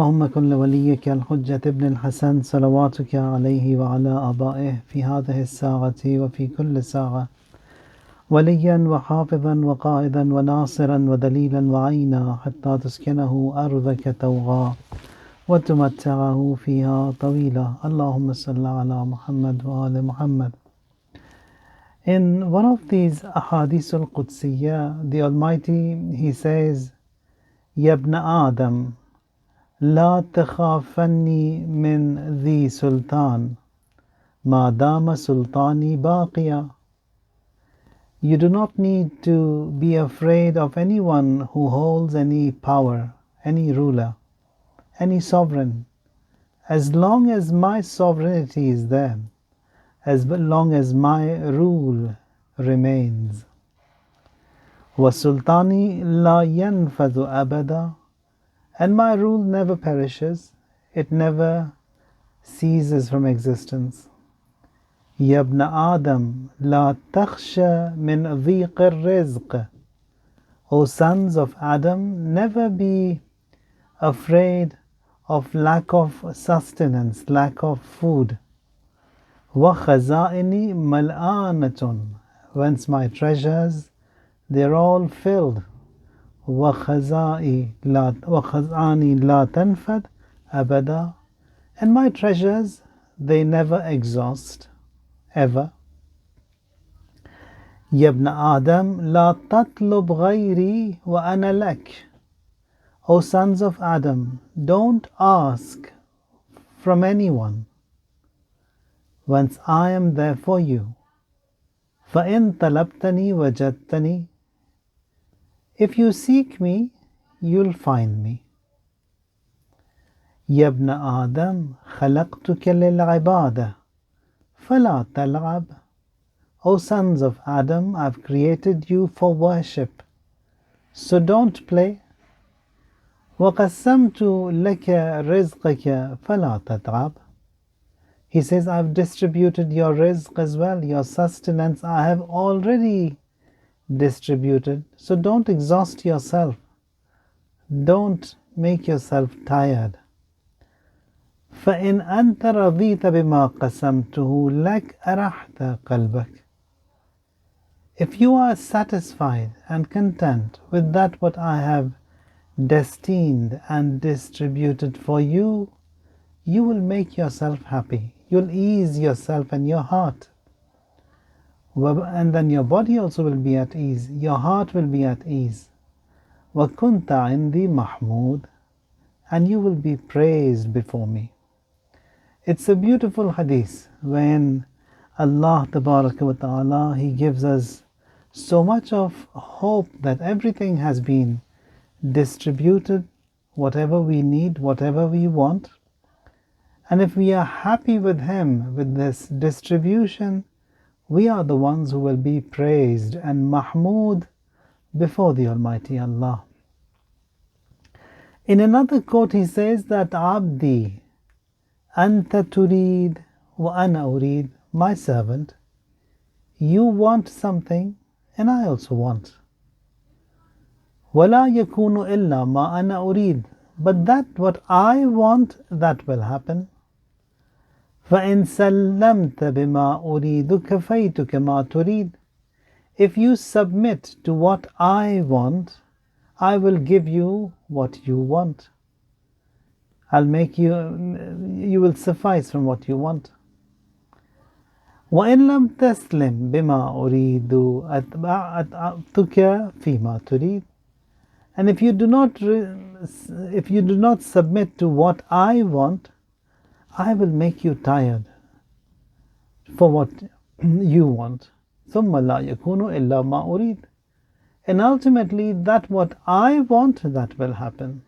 اللهم كن لوليك الحجة ابن الحسن صلواتك عليه وعلى آبائه في هذه الساعة وفي كل ساعة وليا وحافظا وقائدا وناصرا ودليلا وعينا حتى تسكنه أرضك توغا وتمتعه فيها طويلا. اللهم صل على محمد وآل محمد. In one of these ahadith al-Qudsiyya, the Almighty, He says, Yabna Adam, لا تخافني من ذي سلطان ما دام سلطاني باقيا. You do not need to be afraid of anyone who holds any power, any ruler, any sovereign, as long as my sovereignty is there, as long as my rule remains. وَسُلْطَانِي لَا يَنْفَذُ أَبَدًا. And my rule never perishes, it never ceases from existence. يا ابن آدم لا تخشى من ضيق الرزق. O sons of Adam, never be afraid of lack of sustenance, lack of food. وخزائني ملآنة. Whence my treasures, they're all filled. وخزائني لا تنفد أبدا. And my treasures, they never exhaust, ever. يا ابن آدم لا تطلب غيري وأنا لك. O sons of Adam, don't ask from anyone, whence I am there for you. فإن طلبتني وجدتني. If you seek me, you'll find me. يا ابن آدم خلقتك للعبادة فلا تلعب. O sons of Adam, I've created you for worship, so don't play. وقسمت لك رزقك فلا تتعب. He says, I've distributed your rizq as well, your sustenance I have already distributed, so don't exhaust yourself, don't make yourself tired. فإن أنت رضيت بما قسمته لك أرحت قلبك. If you are satisfied and content with that what I have destined and distributed for you, you will make yourself happy. You'll ease yourself and your heart. And then your body also will be at ease. Your heart will be at ease. وَكُنْتَ عِنْدِي مَحْمُودٍ. And you will be praised before me. It's a beautiful hadith when Allah Tabaraka wa Ta'ala, He gives us so much of hope that everything has been distributed, whatever we need, whatever we want. And if we are happy with Him, with this distribution, we are the ones who will be praised and mahmood before the Almighty Allah. In another quote He says that Abdi Anta turid wa ana urid. My servant, you want something and I also want. وَلَا يَكُونُ إِلَّا مَا أَنَا أُرِيد. But that what I want, that will happen. فَإِن سَلَّمْتَ بِمَا أُرِيدُ كَفَيْتُكَ مَا تُرِيد. If you submit to what I want, I will give you what you want. I'll make you will suffice from what you want. وَإِن لَمْ تَسْلِمْ بِمَا أُرِيدُ أَتْبَعْتُكَ فِيمَا تُرِيد. And if you do not submit to what I want, I will make you tired for what you want. ثُمَّ لَا يَكُونُ إِلَّا مَا أُرِيد. And ultimately, that what I want, that will happen.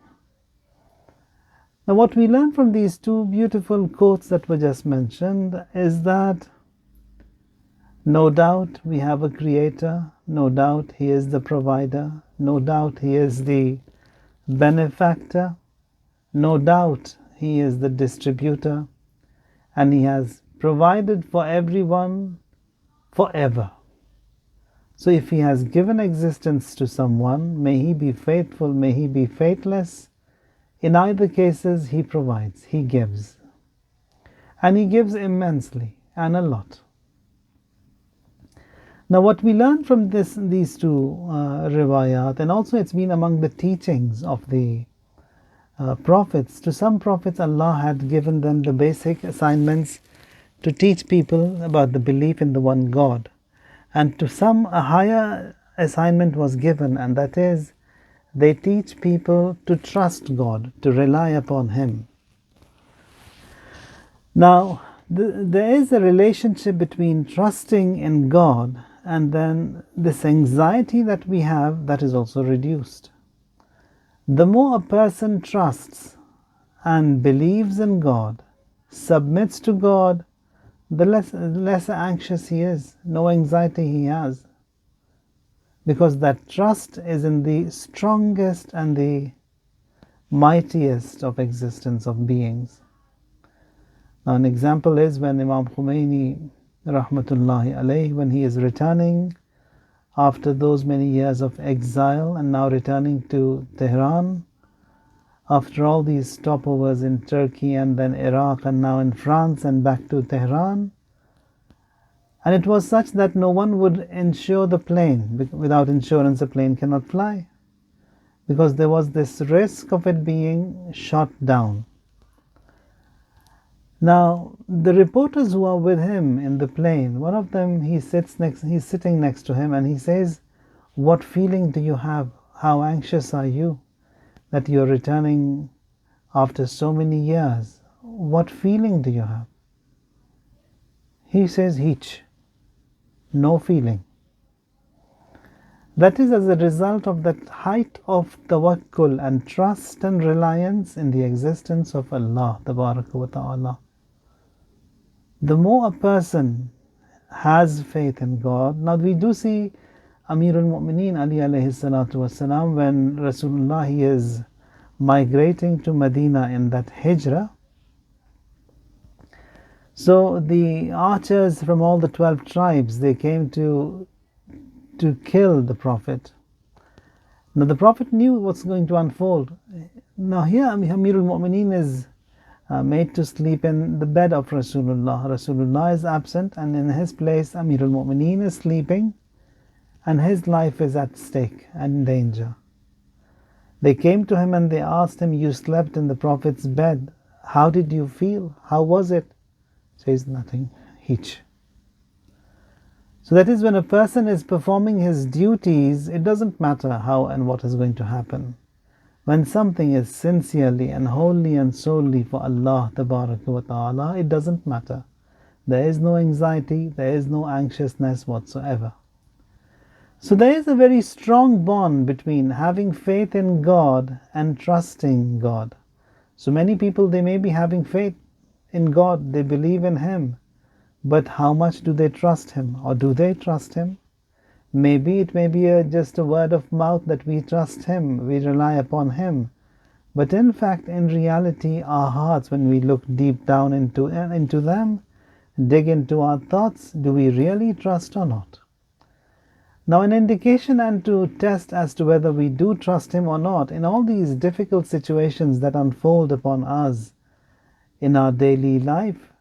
Now what we learn from these two beautiful quotes that were just mentioned is that no doubt we have a Creator, no doubt He is the provider, no doubt He is the benefactor, no doubt He is the distributor, and He has provided for everyone forever. So if He has given existence to someone, may he be faithful, may he be faithless, In either cases, He provides, He gives. And He gives immensely and a lot. Now what we learn from these two riwayat, and also it's been among the teachings of the prophets. To some prophets Allah had given them the basic assignments to teach people about the belief in the one God. And to some a higher assignment was given, and that is they teach people to trust God, to rely upon Him. Now there is a relationship between trusting in God and then this anxiety that we have, that is also reduced. The more a person trusts and believes in God, submits to God, the less anxious he is, no anxiety he has. Because that trust is in the strongest and the mightiest of existence of beings. Now an example is when Imam Khomeini rahmatullahi alayhi, when he is returning after those many years of exile and now returning to Tehran, after all these stopovers in Turkey and then Iraq and now in France and back to Tehran. And it was such that no one would insure the plane. Without insurance, the plane cannot fly, because there was this risk of it being shot down. Now, the reporters who are with him in the plane, one of them, he's sitting next to him, and he says, "What feeling do you have? How anxious are you that you're returning after so many years? What feeling do you have?" He says, "Hitch, no feeling." That is as a result of that height of tawakkul and trust and reliance in the existence of Allah Tabaraka wa Ta'ala. The more a person has faith in God, now we do see Amirul Mu'mineen Ali alayhi salatu wasalam, when Rasulullah is migrating to Medina in that hijrah. So the archers from all the 12 tribes, they came to kill the Prophet. Now the Prophet knew what's going to unfold. Now here Amirul Mu'mineen is made to sleep in the bed of Rasulullah. Rasulullah is absent, and in his place Amirul Mu'mineen is sleeping, and his life is at stake and in danger. They came to him and they asked him, "You slept in the Prophet's bed. How did you feel? How was it?" Says, "Nothing. Hitch." So that is, when a person is performing his duties, it doesn't matter how and what is going to happen. When something is sincerely and wholly and solely for Allah Tabaraka wa Ta'ala, it doesn't matter. There is no anxiety, there is no anxiousness whatsoever. So there is a very strong bond between having faith in God and trusting God. So many people, they may be having faith in God, they believe in Him, but how much do they trust Him, or do they trust Him? Maybe it may be just a word of mouth that we trust Him, we rely upon Him. But in fact, in reality, our hearts, when we look deep down into them, dig into our thoughts, do we really trust or not? Now an indication and to test as to whether we do trust Him or not, in all these difficult situations that unfold upon us in our daily life.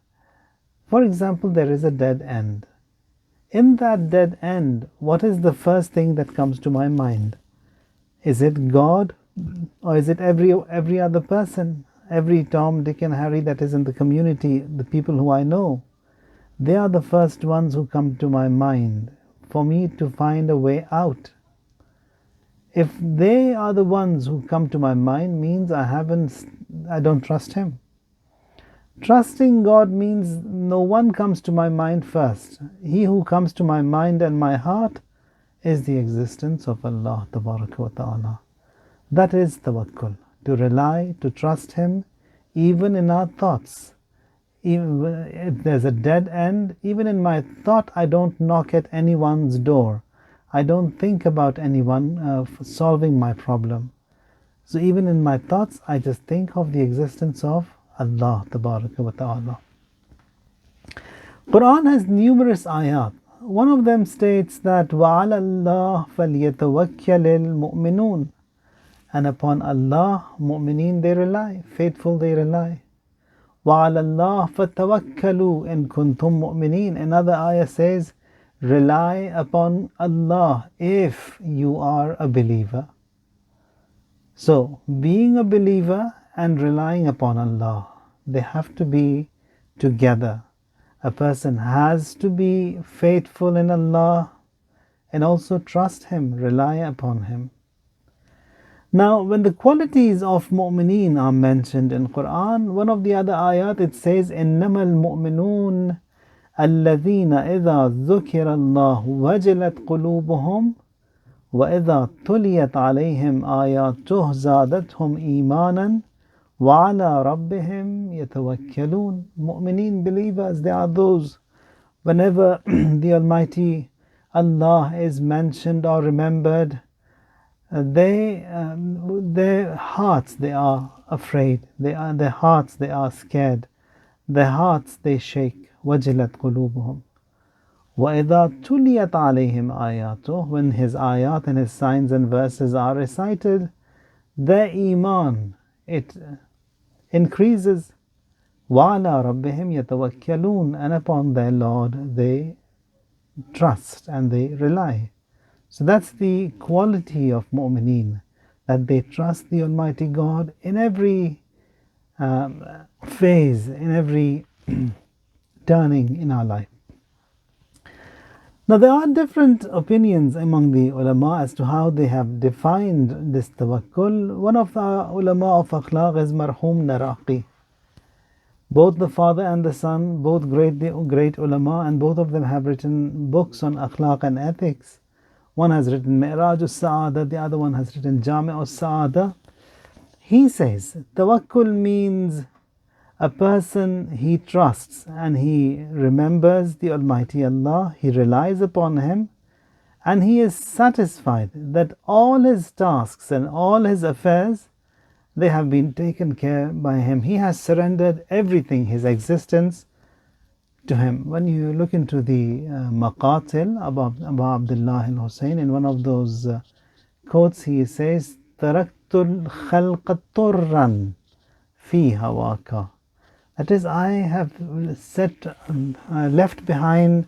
For example, there is a dead end. In that dead end, what is the first thing that comes to my mind? Is it God, or is it every other person? Every Tom, Dick and Harry that is in the community, the people who I know, they are the first ones who come to my mind for me to find a way out. If they are the ones who come to my mind, means I don't trust Him. Trusting God means no one comes to my mind first. He who comes to my mind and my heart is the existence of Allah Tabaraka wa Ta'ala. That is tawakkul, to rely, to trust Him, even in our thoughts. Even if there's a dead end, even in my thought, I don't knock at anyone's door. I don't think about anyone solving my problem. So even in my thoughts, I just think of the existence of Allah Tabaraka wa Ta'ala. Quran has numerous ayat. One of them states that وَعَلَى اللَّهِ فَلْيَتَوَكَّلِ الْمُؤْمِنُونَ. And upon Allah, mu'mineen, they rely, faithful they rely. وَعَلَى اللَّهِ فَتَوَكَّلُوا إِن كُنتُم مُؤْمِنِينَ. Another ayah says, rely upon Allah if you are a believer. So, being a believer and relying upon Allah, they have to be together. A person has to be faithful in Allah and also trust Him, rely upon Him. Now, when the qualities of mu'mineen are mentioned in Quran, one of the other ayat, it says, إِنَّمَا الْمُؤْمِنُونَ الَّذِينَ إِذَا ذُكِرَ اللَّهُ وَجِلَتْ قُلُوبُهُمْ وَإِذَا تُلِيَتْ عَلَيْهِمْ آيَاتُهُ زَادَتْهُمْ إِيمَانًا وَعَلَى رَبِّهِمْ يَتَوَكَّلُونَ. Mu'mineen, believers, they are those, whenever the Almighty Allah is mentioned or remembered, their hearts, they are afraid, their hearts, they are scared, their hearts, they shake. وَجِلَتْ قُلُوبُهُمْ وَإِذَا تُلِيَتْ عَلَيْهِمْ آيَاتُهُ. When His ayat and His signs and verses are recited, their iman, it increases. وَعَلَى رَبِّهِمْ يَتَوَكَّلُونَ. And upon their Lord they trust and they rely. So that's the quality of mu'mineen, that they trust the Almighty God in every phase, in every turning in our life. Now, there are different opinions among the ulama as to how they have defined this tawakkul. One of the ulama of akhlaq is Marhum Naraqi. Both the father and the son, both great ulama, and both of them have written books on akhlaq and ethics. One has written Mi'raj al-Sa'ada, the other one has written Jami' al-Sa'ada. He says, tawakkul means a person, he trusts and he remembers the Almighty Allah, he relies upon Him, and he is satisfied that all his tasks and all his affairs, they have been taken care by Him. He has surrendered everything, his existence, to Him. When you look into the Maqatil about Abu Abdullah al-Hussein, in one of those quotes he says, Taraktul khalqa turran fi hawaka. That is, I have left behind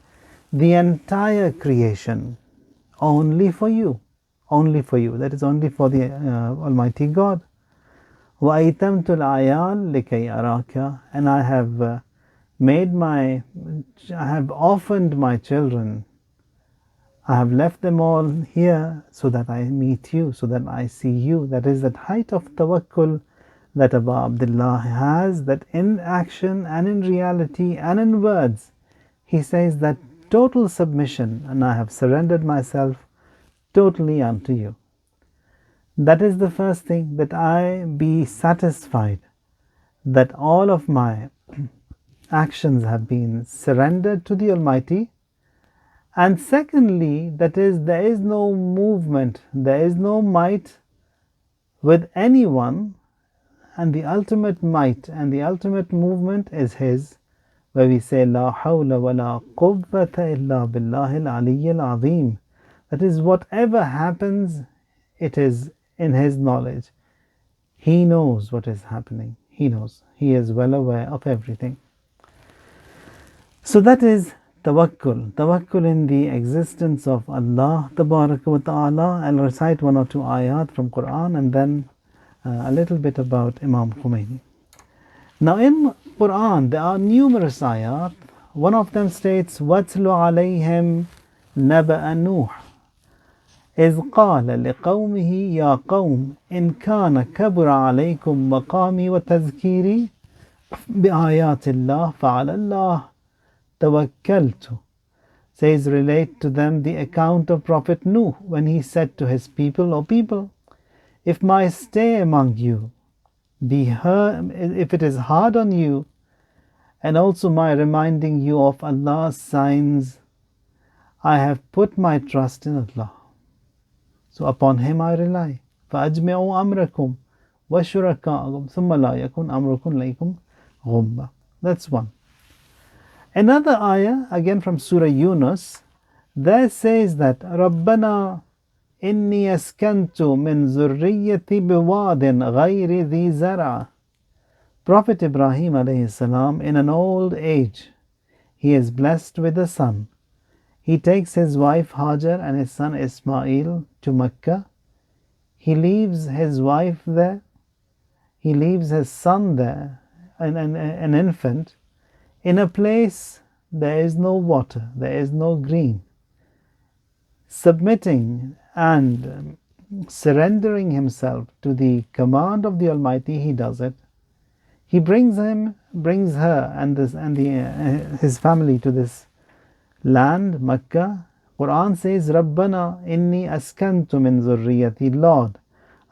the entire creation only for you. Only for you. That is only for the Almighty God. وَأَيْتَمْتُ الْعَيَالِ لِكَيْ أَرَاكَ. And I have orphaned my children. I have left them all here so that I meet you, so that I see you. That is that height of tawakkul that Abu Abdullah has, that in action and in reality and in words, he says that total submission, and I have surrendered myself totally unto you. That is the first thing, that I be satisfied that all of my actions have been surrendered to the Almighty. And secondly, that is, there is no movement, there is no might with anyone, and the ultimate might and the ultimate movement is His, where we say, La hawla wa la quwwata illa billahi al-aliyyil azim. That is, whatever happens, it is in His knowledge. He knows what is happening. He knows. He is well aware of everything. So that is tawakkul. Tawakkul in the existence of Allah Tabaraka wa Ta'ala. I'll recite one or two ayat from Quran and then a little bit about Imam Khomeini. Now in Quran there are numerous ayat. One of them states, وَاتْلُ عَلَيْهِمْ نَبَأَ نُوحٍ إِذْ قَالَ لِقَوْمِهِ يَا قَوْمِ إِنْ كَانَ كَبُرَ عَلَيْكُمْ مَقَامِي وَتَذْكِيرِي بِآيَاتِ اللَّهِ فَعَلَى اللَّهِ توكلت. Says, relate to them the account of Prophet Nuh when he said to his people, O people, if my stay among you if it is hard on you, and also my reminding you of Allah's signs, I have put my trust in Allah. So upon Him I rely. فَأَجْمِعُوا أَمْرَكُمْ وَشُرَكَاءَكُمْ ثُمَّ لَا يَكُنْ أَمْرُكُمْ لَيْكُمْ غُمَّةً. That's one. Another ayah, again from Surah Yunus, there says that رَبَّنَا إني أسكنت من ذريتي بواد غير ذي زرع. Prophet Ibrahim alayhi salam, in an old age, he is blessed with a son. He takes his wife Hajar and his son Ismail to Mecca. He leaves his wife there. He leaves his son there, an infant, in a place there is no water, there is no green. Submitting and surrendering himself to the command of the Almighty, he does it. He brings her and his family to this land, Mecca. Quran says, Rabbana inni askantu min zurriyati. Lord,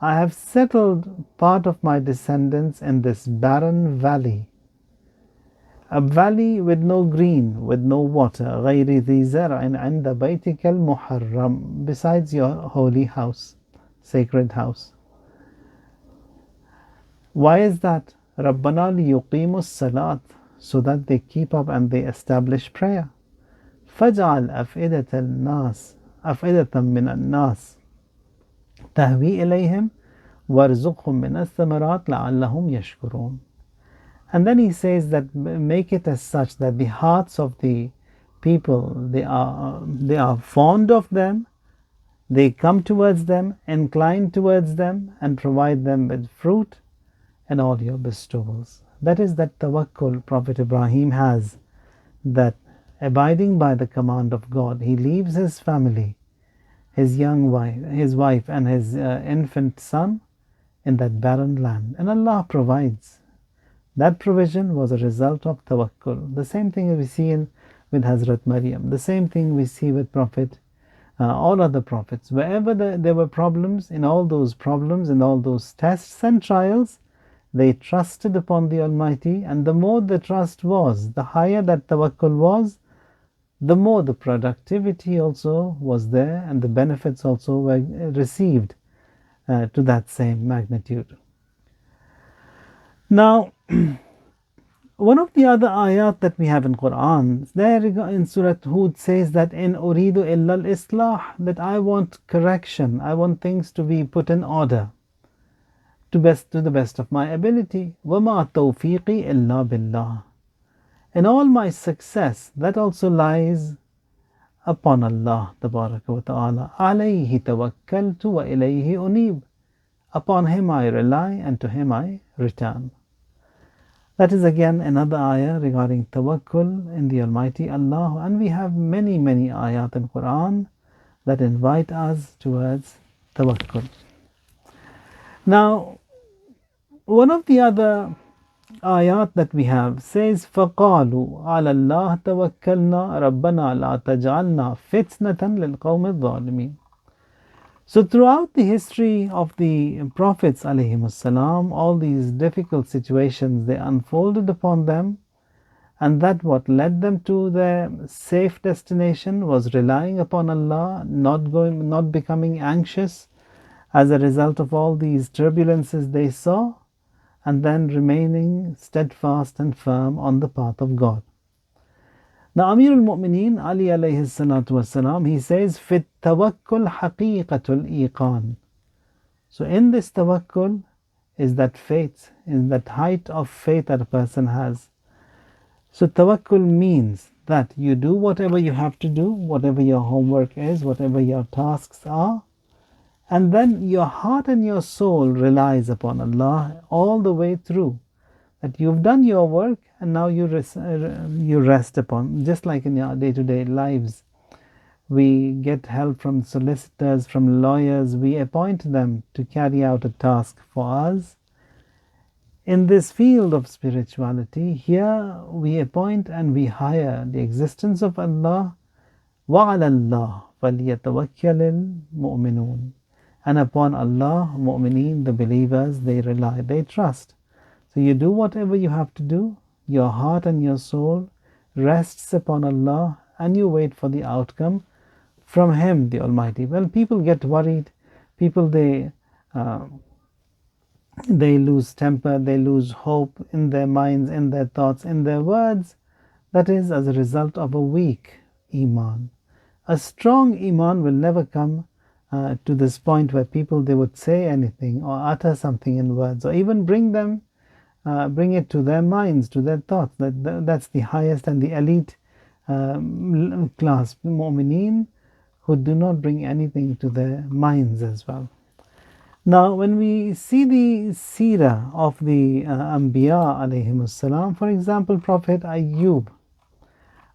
I have settled part of my descendants in this barren valley. A valley with no green, with no water. غَيْرِ ذِي زَرْعٍ عِنْدَ بَيْتِكَ الْمُحَرَّمِ. Besides your holy house, sacred house. Why is that? رَبَّنَا لِيُقِيمُوا الصَّلَاةِ, so that they keep up and they establish prayer. فَجْعَلْ أَفْئِدَةً مِّنَ النَّاسِ تَهْوِي إِلَيْهِمْ وَارْزُقْهُم مِّنَ الثَّمَرَاتِ لَعَلَّهُمْ يَشْكُرُونَ. And then he says that make it as such that the hearts of the people, they are fond of them, they come towards them, incline towards them, and provide them with fruit and all your bestowals. That is that tawakkul Prophet Ibrahim has, that abiding by the command of God, he leaves his family, his wife and his infant son in that barren land, and Allah provides. That provision was a result of tawakkul. The same thing we see with Hazrat Maryam. The same thing we see with Prophet, all other prophets. Wherever there were problems, in all those problems, in all those tests and trials, they trusted upon the Almighty, and the more the trust was, the higher that tawakkul was, the more the productivity also was there, and the benefits also were received to that same magnitude. Now, one of the other ayat that we have in Quran, there in Surah Hud says that in uridu illa al-islah, that I want correction, I want things to be put in order to the best of my ability. وَمَا تَوْفِيقِي إِلَّا بِاللَّهِ. And all my success, that also lies upon Allah Tabaraka wa Ta'ala. عَلَيْهِ تَوَكَّلْتُ وَإِلَيْهِ أُنِيبُ. Upon Him I rely and to Him I return. That is again another ayah regarding tawakkul in the Almighty Allah, and we have many ayat in Quran that invite us towards tawakkul. Now, one of the other ayat that we have says, فَقَالُوا عَلَى اللَّهِ تَوَكَّلْنَا رَبَّنَا لَا تَجْعَلْنَا فِتْنَةً لِلْقَوْمِ الظَّالِمِينَ. So throughout the history of the Prophets ﷺ, all these difficult situations, they unfolded upon them, and that what led them to their safe destination was relying upon Allah, not becoming anxious as a result of all these turbulences they saw, and then remaining steadfast and firm on the path of God. Now, Amir al-Mu'mineen, Ali alayhi salatu wasalam, he says, Fit tawakkul haqiqatul iqan. So in this tawakkul is that faith, is that height of faith that a person has. So tawakkul means that you do whatever you have to do, whatever your homework is, whatever your tasks are, and then your heart and your soul relies upon Allah all the way through. That you've done your work and now you rest upon, just like in our day-to-day lives. We get help from solicitors, from lawyers, we appoint them to carry out a task for us. In this field of spirituality, here we appoint and we hire the existence of Allah. وَعَلَى اللَّهِ فَلْيَتَوَكَّلِ الْمُؤْمِنُونَ. And upon Allah, mu'mineen, the believers, they rely, they trust. So you do whatever you have to do, your heart and your soul rests upon Allah, and you wait for the outcome from Him, the Almighty. Well, people get worried, people they lose temper, they lose hope in their minds, in their thoughts, in their words. That is as a result of a weak iman. A strong iman will never come to this point where people, they would say anything or utter something in words, or even bring it to their minds, to their thoughts. That's the highest and the elite class, mu'mineen, who do not bring anything to their minds as well. Now, when we see the seerah of the Anbiya alayhimus salam, for example, Prophet Ayyub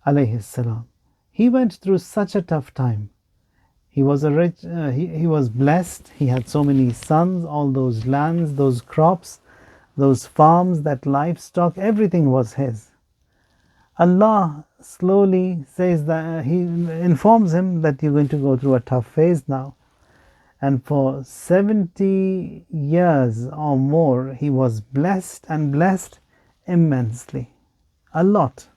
alayhis salam, he went through such a tough time. He was he was blessed. He had so many sons, all those lands, those crops, those farms, that livestock, everything was his. Allah slowly says that He informs him that you're going to go through a tough phase now. And for 70 years or more, he was blessed, and blessed immensely, a lot.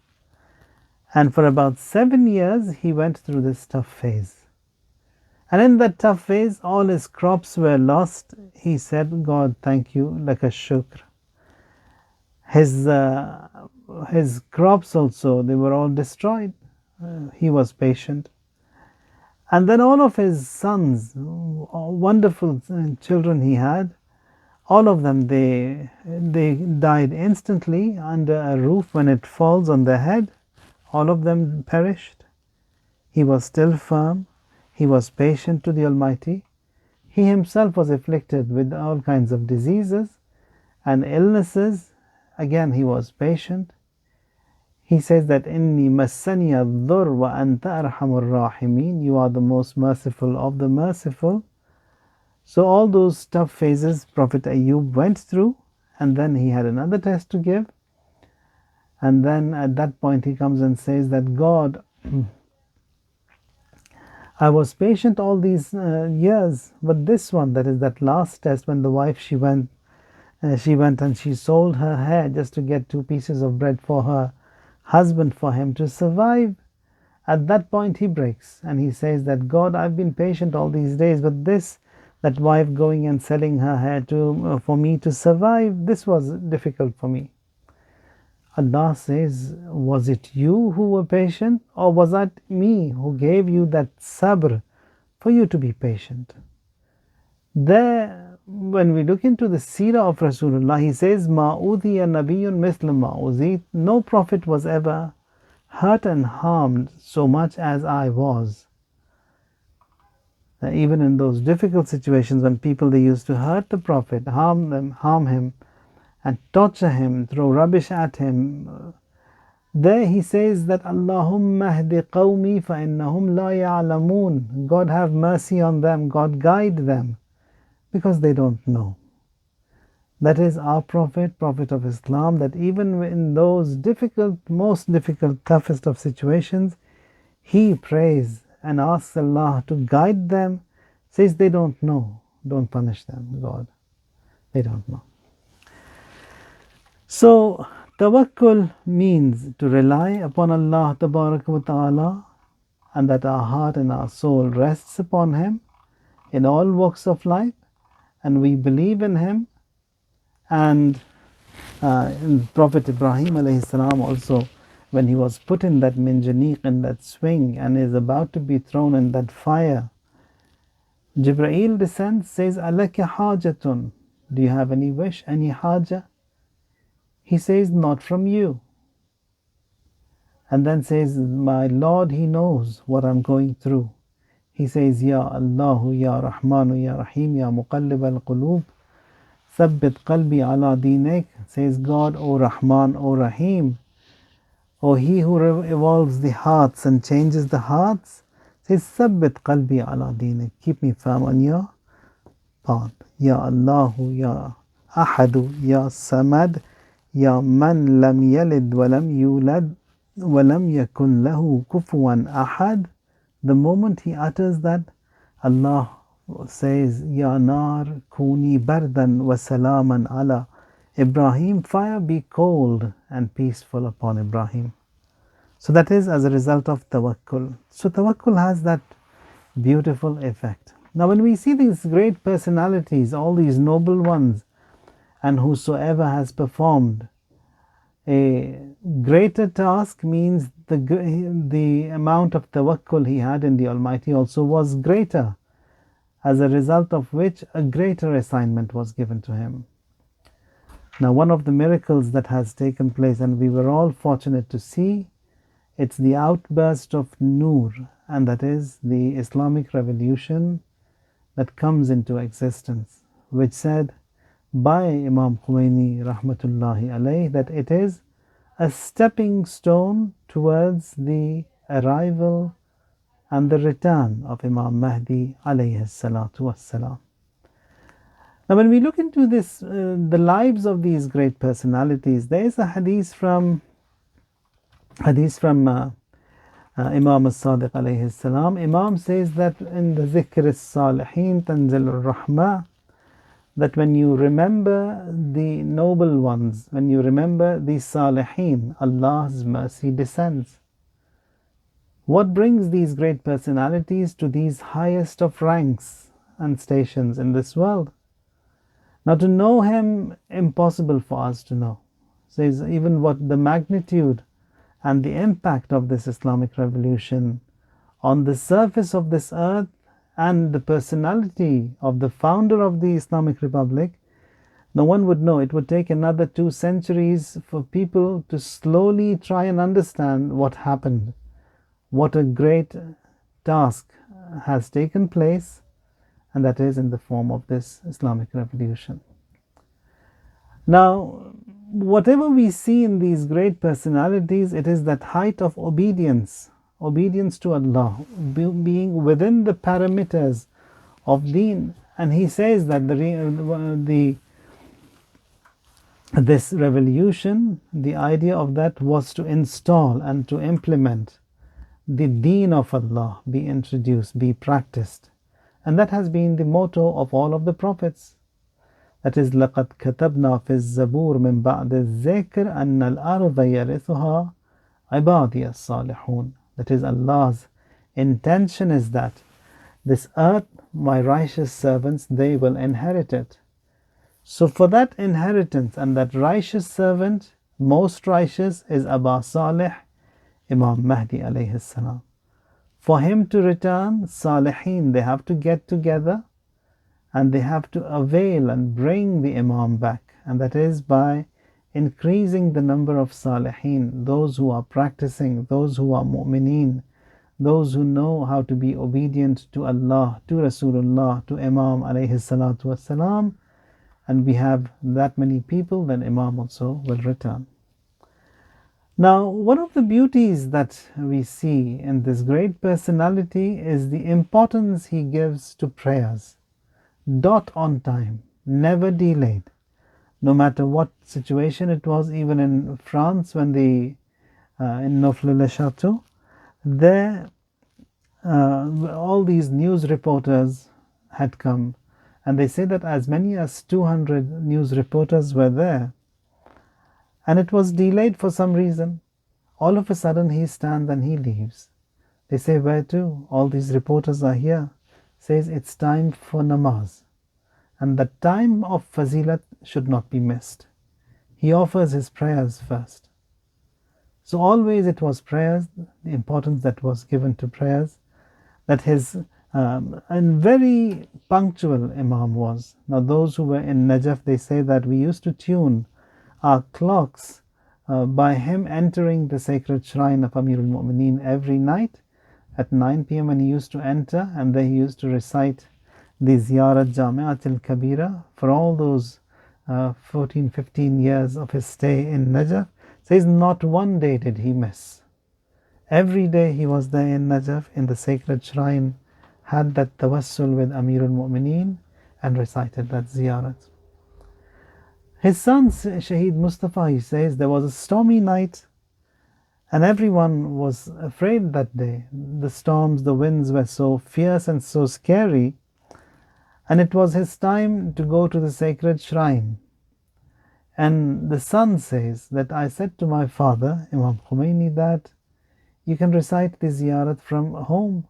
And for about 7 years, he went through this tough phase. And in that tough phase, all his crops were lost. He said, God, thank you, laka shukr. His crops also, they were all destroyed. He was patient. And then all of his sons, wonderful children he had, all of them, they died instantly under a roof when it falls on their head. All of them perished. He was still firm. He was patient to the Almighty. He himself was afflicted with all kinds of diseases and illnesses. Again, he was patient. He says that Inni massani ad-dhur wa anta arhamur rahimin. You are the most merciful of the merciful. So all those tough phases Prophet Ayyub went through, and then he had another test to give. And then at that point he comes and says that, God, I was patient all these years, but this one, that is that last test, when the wife, she went and she sold her hair just to get 2 pieces of bread for her husband, for him to survive. At that point he breaks and he says that, God, I've been patient all these days, but that wife going and selling her hair for me to survive, this was difficult for me. Allah says, was it you who were patient, or was it me who gave you that sabr for you to be patient? There, when we look into the seerah of Rasulullah, he says, Ma udhiya nabiyyun mithla ma uzit. No prophet was ever hurt and harmed so much as I was. Even in those difficult situations when people, they used to hurt the Prophet, harm him, and torture him, throw rubbish at him, there he says that, Allahumma hdi qawmi fa innahum la ya'lamun. God, have mercy on them, God, guide them, because they don't know. That is our Prophet of Islam, that even in those most difficult, toughest of situations, he prays and asks Allah to guide them, says they don't know, don't punish them, God, they don't know. So, tawakkul means to rely upon Allah Tabaraka wa Ta'ala, and that our heart and our soul rests upon Him in all walks of life, and we believe in Him. And Prophet Ibrahim alayhi salam also, when he was put in that minjaniq, in that swing, and is about to be thrown in that fire, Jibreel descends, says, Alaka hajatun. Do you have any wish, any haja? He says, not from you. And then says, my Lord, He knows what I'm going through. He says, Ya Allahu, Ya Rahmanu, Ya Rahim, Ya Muqallib al-Qulub, Thabbit qalbi ala dinik. Says God, O Rahman, O Rahim, O He who evolves the hearts and changes the hearts, says, Thabbit qalbi ala dinik. Keep me firm on your path. Ya Allahu, Ya Ahadu, Ya Samad, Ya man lam yalid walam yulad walam yakun lahu kufuwan ahad. The moment he utters that, Allah says, Ya nar kuni bardan wa salaman ala Ibrahim. Fire, be cold and peaceful upon Ibrahim. So that is as a result of tawakkul. So tawakkul has that beautiful effect. Now when we see these great personalities, all these noble ones, and whosoever has performed a greater task, means the amount of tawakkul he had in the Almighty also was greater. as a result of which a greater assignment was given to him. Now, one of the miracles that has taken place, and we were all fortunate to see, it's the outburst of Noor, and that is the Islamic revolution that comes into existence, which said by Imam Khomeini rahmatullahi alayh that it is a stepping stone towards the arrival and the return of Imam Mahdi alayhi salatu wassalam. Now, when we look into this, the lives of these great personalities, there is a hadith from Imam al-Sadiq alayhi salam. Imam says that in the Zikr al-Salihin Tanzil al-Rahmah, that when you remember the noble ones, when you remember the Salihin, Allah's mercy descends. What brings these great personalities to these highest of ranks and stations in this world? Now, to know him, impossible for us to know. Says even what the magnitude and the impact of this Islamic revolution on the surface of this earth and the personality of the founder of the Islamic Republic, no one would know. It would take another 2 centuries for people to slowly try and understand what happened. What a great task has taken place, and that is in the form of this Islamic revolution. Now, whatever we see in these great personalities, it is that height of obedience to Allah, being within the parameters of deen. And he says that this revolution, the idea of that was to install and to implement the deen of Allah, be introduced, be practiced. And that has been the motto of all of the prophets. That is, لَقَدْ كَتَبْنَا فِي الزَّبُورِ مِنْ بَعْدِ الذِّكْرِ أَنَّ الْأَرْضَ يَرِثُهَا عِبَادِيَ الصَّالِحُونَ. That is, Allah's intention is that this earth, my righteous servants, they will inherit it. So for that inheritance and that righteous servant, most righteous is Aba Salih, Imam Mahdi alayhi salam. For him to return, Salihin, they have to get together and they have to avail and bring the Imam back. And that is by increasing the number of Salihin, those who are practicing, those who are mu'mineen, those who know how to be obedient to Allah, to Rasulullah, to Imam alayhi salatu wassalam. And we have that many people, then Imam also will return. Now, one of the beauties that we see in this great personality is the importance he gives to prayers. Dot on time, never delayed. No matter what situation it was, even in France when in Neauphle-le-Château, there all these news reporters had come, and they say that as many as 200 news reporters were there, and it was delayed for some reason. All of a sudden he stands and he leaves. They say, where to? All these reporters are here. Says it's time for namaz. And the time of fazilat should not be missed. He offers his prayers first. So always it was prayers, the importance that was given to prayers, that his and very punctual Imam was. Now those who were in Najaf, they say that we used to tune our clocks by him entering the sacred shrine of Amirul Mu'mineen every night at 9 p.m. when he used to enter, and then he used to recite the Ziyarat Jami'at al-Kabira for all those 14-15 years of his stay in Najaf. Says not one day did he miss. Every day he was there in Najaf, in the sacred shrine, had that tawassul with Amirul Mu'mineen and recited that ziyarat. His son Shaheed Mustafa, he says, there was a stormy night and everyone was afraid that day. The storms, the winds were so fierce and so scary, and it was his time to go to the sacred shrine. And the son says that I said to my father, Imam Khomeini, that you can recite the ziyarat from home.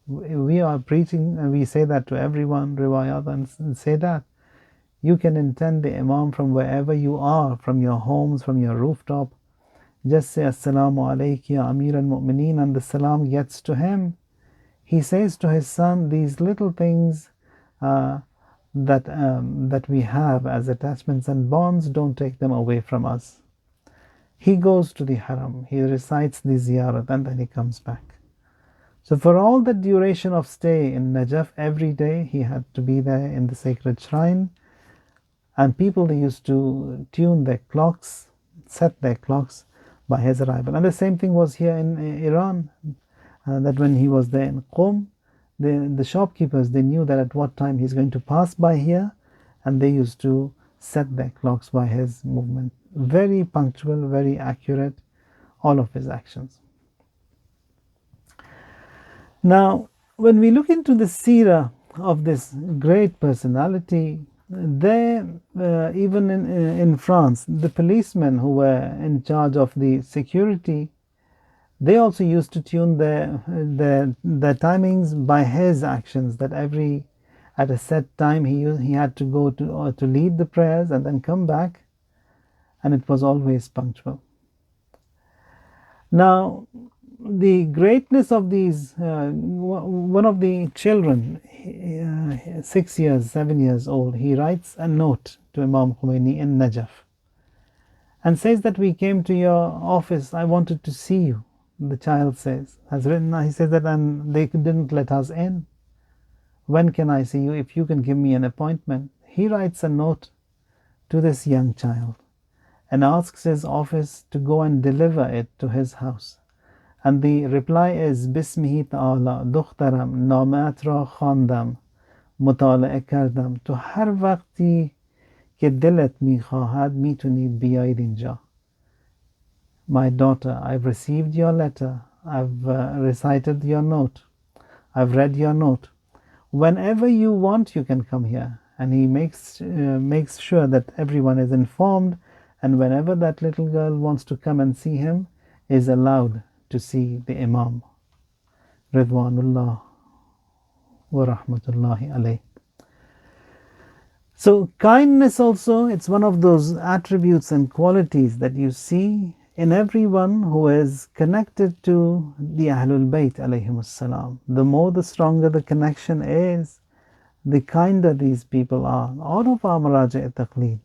We are preaching and we say that to everyone, riwayat, and say that. You can intend the Imam from wherever you are, from your homes, from your rooftop. Just say Assalamu alayki ya Amir al-Mu'mineen, and the salam gets to him. He says to his son, these little things uh, that we have as attachments and bonds, don't take them away from us. He goes to the haram, he recites the ziyarat, and then he comes back. So for all the duration of stay in Najaf, every day he had to be there in the sacred shrine, and people, they used to tune their clocks, set their clocks by his arrival. And the same thing was here in Iran, that when he was there in Qom, the shopkeepers, they knew that at what time he's going to pass by here, and they used to set their clocks by his movement. Very punctual, very accurate, all of his actions. Now, when we look into the seerah of this great personality, there, even in France, the policemen who were in charge of the security, they also used to tune their timings by his actions, that at a set time he had to go to lead the prayers and then come back, and it was always punctual. Now, the greatness of these, one of the children, 6 years, 7 years old, he writes a note to Imam Khomeini in Najaf and says that we came to your office, I wanted to see you. The child says, he says that they didn't let us in. When can I see you? If you can give me an appointment. He writes a note to this young child and asks his office to go and deliver it to his house. And the reply is, Bismihi ta'ala, dukhtaram, namat ra khandam, mutala'a kardam, to har waqti ke dilat mi khahad mitunid biyayid inja. My daughter, I've received your letter, I've recited your note, I've read your note. Whenever you want, you can come here. And he makes sure that everyone is informed, and whenever that little girl wants to come and see him, is allowed to see the Imam. Ridwanullah wa rahmatullahi alayh. So kindness also, it's one of those attributes and qualities that you see in everyone who is connected to the Ahlul Bayt alayhimus salam. The more, the stronger the connection is, the kinder these people are. All of our Maraja' Taqleed,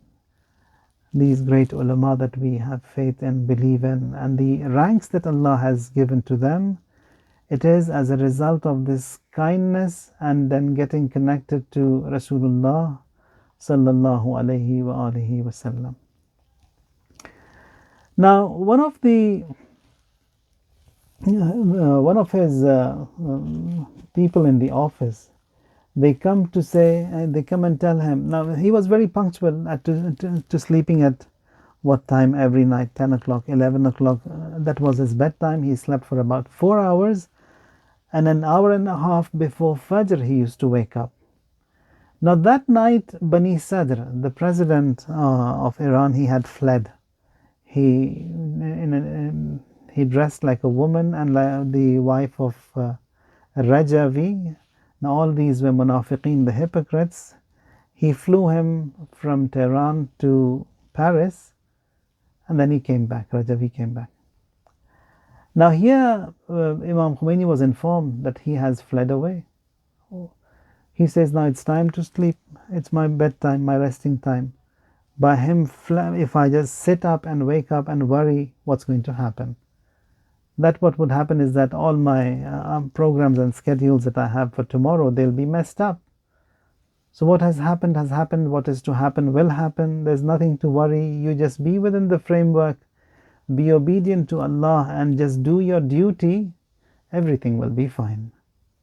these great ulama that we have faith and believe in, and the ranks that Allah has given to them, it is as a result of this kindness and then getting connected to Rasulullah sallallahu alayhi wa alihi wasallam. Now, one of his people in the office, they come and tell him. Now, he was very punctual to sleeping at what time every night? 10 o'clock, 11 o'clock. That was his bedtime. He slept for about 4 hours, and an hour and a half before Fajr he used to wake up. Now, that night, Bani Sadr, the president of Iran, he had fled. He dressed like a woman and like the wife of Rajavi. Now, all these were munafiqeen, the hypocrites. He flew him from Tehran to Paris, and then he came back. Rajavi came back. Now here, Imam Khomeini was informed that he has fled away. He says, now it's time to sleep. It's my bedtime, my resting time. By him, if I just sit up and wake up and worry, what's going to happen? That what would happen is that all my programs and schedules that I have for tomorrow, they'll be messed up. So what has happened has happened. What is to happen will happen. There's nothing to worry. You just be within the framework, be obedient to Allah, and just do your duty. Everything will be fine.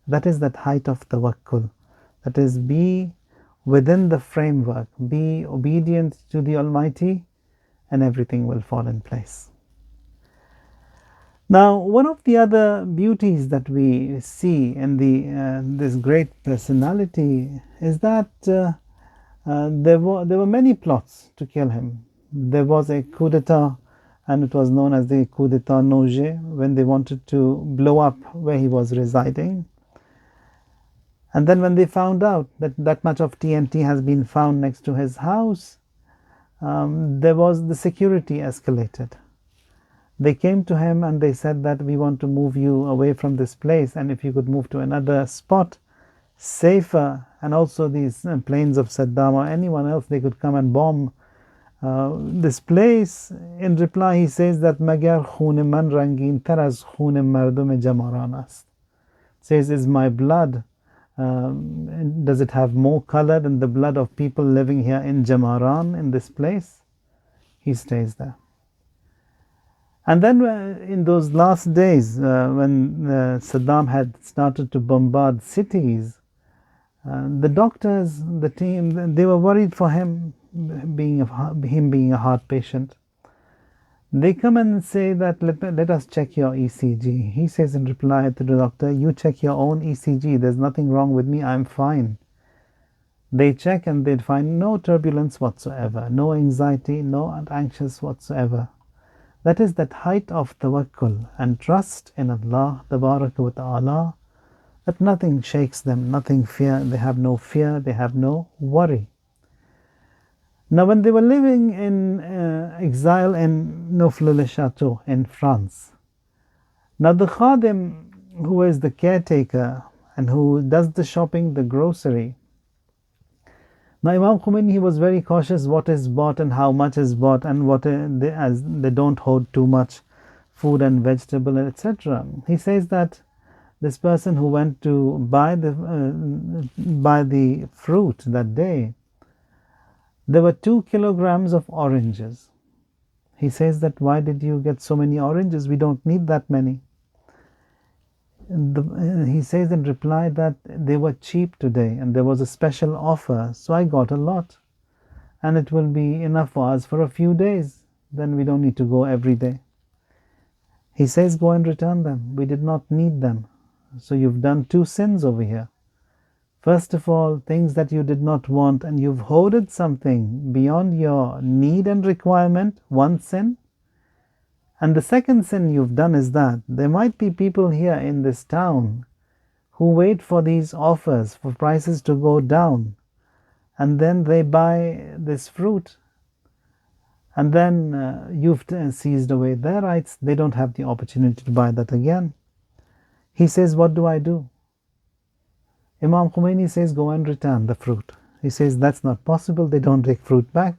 That is that height of tawakkul. That is, be within the framework, be obedient to the Almighty, and everything will fall in place. Now, one of the other beauties that we see in this great personality is that there were many plots to kill him. There was a coup d'etat, and it was known as the coup d'etat Noger, when they wanted to blow up where he was residing. And then when they found out that much of TNT has been found next to his house, the security escalated. They came to him and they said that we want to move you away from this place, and if you could move to another spot, safer and also these planes of Saddam or anyone else, they could come and bomb this place. In reply, he says that Magar khun man rangin tar az khun mardum jamaran ast. Says, is my blood, does it have more color than the blood of people living here in Jamaran, in this place? He stays there. And then in those last days, when Saddam had started to bombard cities, the doctors, the team, they were worried for him, being a heart patient. They come and say that let us check your ECG. He says in reply to the doctor, you check your own ECG. There's nothing wrong with me. I'm fine. They check and they'd find no turbulence whatsoever, no anxiety, no anxious whatsoever. That is that height of tawakkul and trust in Allah Tabaraka wa Ta'ala, that nothing shakes them, nothing fear. They have no fear, they have no worry. Now, when they were living in exile in Neaufles-le-Château in France, now the khadim, who is the caretaker and who does the shopping, the grocery, now Imam Khomeini, he was very cautious what is bought and how much is bought, and as they don't hold too much food and vegetable, etc. He says that this person who went to buy the fruit that day, there were 2 kilograms of oranges. He says that, why did you get so many oranges? We don't need that many. He says in reply that they were cheap today and there was a special offer, so I got a lot. And it will be enough for us for a few days. Then we don't need to go every day. He says, go and return them. We did not need them. So you've done 2 sins over here. First of all, things that you did not want, and you've hoarded something beyond your need and requirement, 1 sin. And the second sin you've done is that there might be people here in this town who wait for these offers, for prices to go down, and then they buy this fruit, and then you've seized away their rights. They don't have the opportunity to buy that again. He says, what do I do? Imam Khomeini says, go and return the fruit. He says, that's not possible. They don't take fruit back.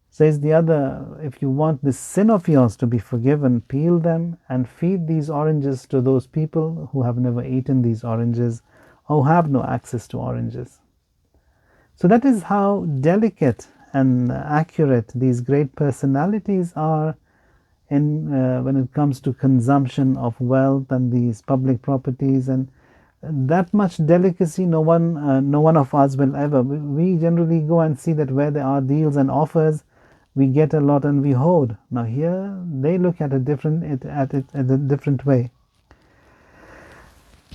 Says the other, if you want this sin of yours to be forgiven, peel them and feed these oranges to those people who have never eaten these oranges or who have no access to oranges. So that is how delicate and accurate these great personalities are in when it comes to consumption of wealth and these public properties, and that much delicacy no one of us will ever. We generally go and see that where there are deals and offers, we get a lot and we hoard. Now here they look at it a different way.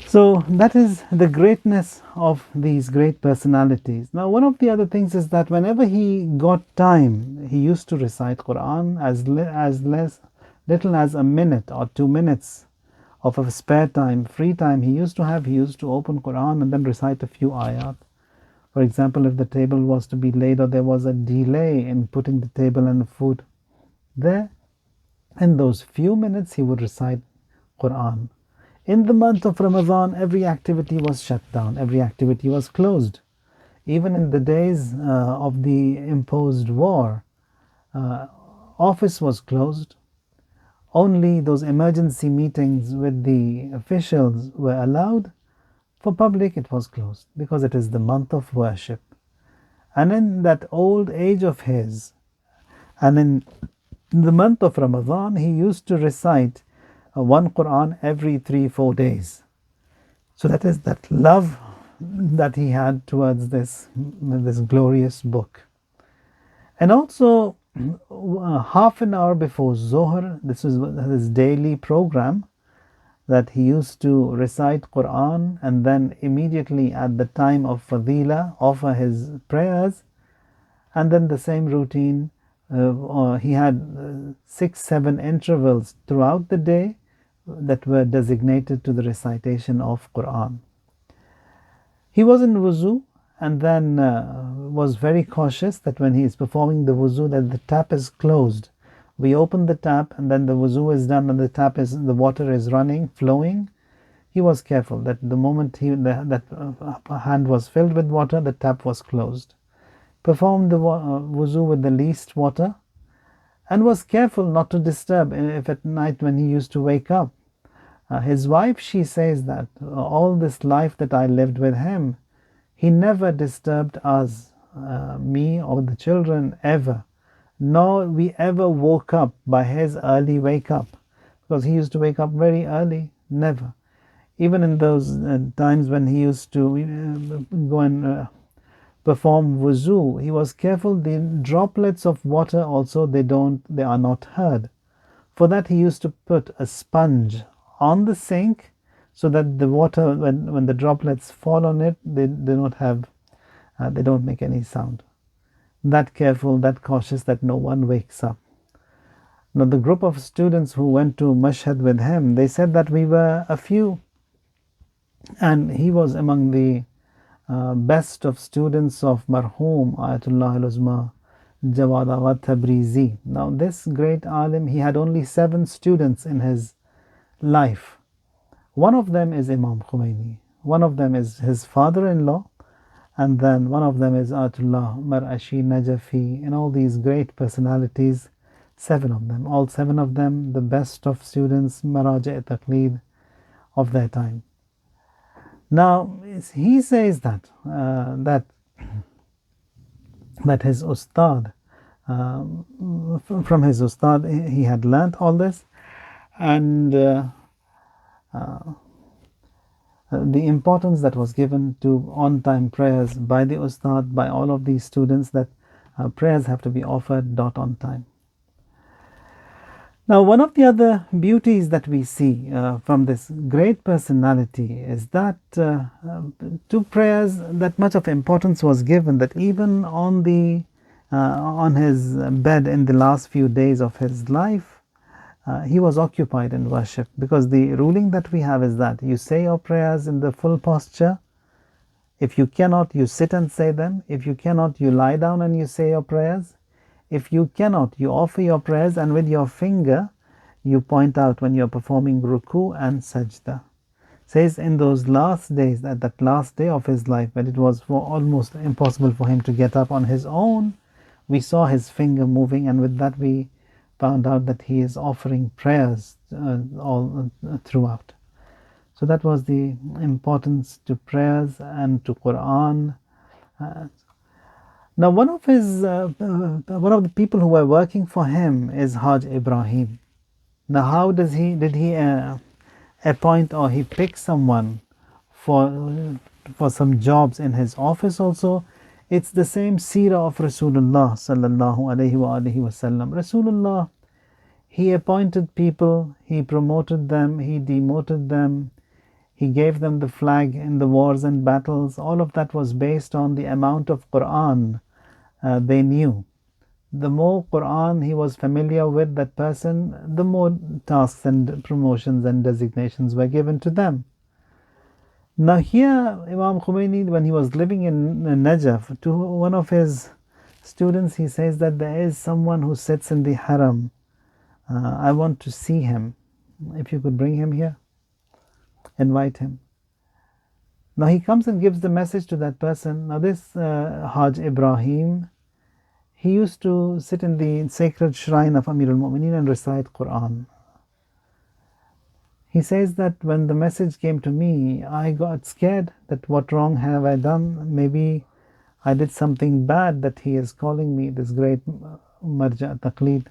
So that is the greatness of these great personalities. Now, one of the other things is that whenever he got time, he used to recite Quran as little as a minute or 2 minutes of a spare time, free time he used to open Quran and then recite a few ayat. For example, if the table was to be laid or there was a delay in putting the table and the food there, in those few minutes he would recite Quran. In the month of Ramadan, every activity was shut down, every activity was closed. Even in the days of the imposed war, office was closed. Only those emergency meetings with the officials were allowed. For public, it was closed because it is the month of worship. And in that old age of his, and in the month of Ramadan, he used to recite 1 Quran every 3-4 days. So that is that love that he had towards this glorious book. And also, half an hour before Zohar, this was his daily program, that he used to recite Quran and then immediately at the time of Fadila offer his prayers, and then the same routine. He had 6-7 intervals throughout the day that were designated to the recitation of Quran. He was in wuzu and then was very cautious that when he is performing the wuzu that the tap is closed. We open the tap and then the wuzu is done and the water is running, flowing. he was careful that the moment that hand was filled with water, the tap was closed. Performed the wuzu with the least water, and was careful not to disturb if at night when he used to wake up. His wife, she says that all this life that I lived with him, he never disturbed us, me or the children, ever. Nor we ever woke up by his early wake up, because he used to wake up very early. Never. Even in those times when he used to go and perform wuzu, he was careful the droplets of water also they are not heard. For that he used to put a sponge on the sink so that the water, when the droplets fall on it, they don't make any sound. That careful, that cautious that no one wakes up. Now the group of students who went to Mashhad with him, they said that we were a few, and he was among the best of students of Marhum Ayatullah al-Uzma Jawad Agha Tabrizi. Now this great alim, he had only 7 students in his life. One of them is Imam Khomeini, one of them is his father-in-law, and then one of them is Ayatullah Mar'ashi Najafi, and all these great personalities, 7 of them, all 7 of them the best of students, Maraja' Taqleed of their time. Now he says that his ustad, from his ustad he had learnt all this, and the importance that was given to on-time prayers by the ustad, by all of these students, that prayers have to be offered on time. Now, one of the other beauties that we see from this great personality is that to prayers that much of importance was given, that even on his bed in the last few days of his life, he was occupied in worship, because the ruling that we have is that you say your prayers in the full posture. If you cannot, you sit and say them. If you cannot, you lie down and you say your prayers. If you cannot, you offer your prayers, and with your finger you point out when you are performing ruku and sajda. Says in those last days, at that last day of his life, when it was almost impossible for him to get up on his own, we saw his finger moving, and with that we found out that he is offering prayers all throughout. So that was the importance to prayers and to Quran. Now one of the people who were working for him is Haj Ibrahim. Now how did he appoint, or he pick someone for some jobs in his office also? It's the same seerah of Rasulullah sallallahu alaihi wasallam. Rasulullah, he appointed people, he promoted them, he demoted them, he gave them the flag in the wars and battles. All of that was based on the amount of Quran they knew. The more Quran he was familiar with, that person, the more tasks and promotions and designations were given to them. Now here, Imam Khomeini, when he was living in Najaf, to one of his students, he says that there is someone who sits in the haram. I want to see him. If you could bring him here, invite him. Now he comes and gives the message to that person. Now this Haj Ibrahim, he used to sit in the sacred shrine of Amir al-Mu'mineen and recite Quran. He says that when the message came to me, I got scared that what wrong have I done? Maybe I did something bad that he is calling me, this great Marja' Taqleed.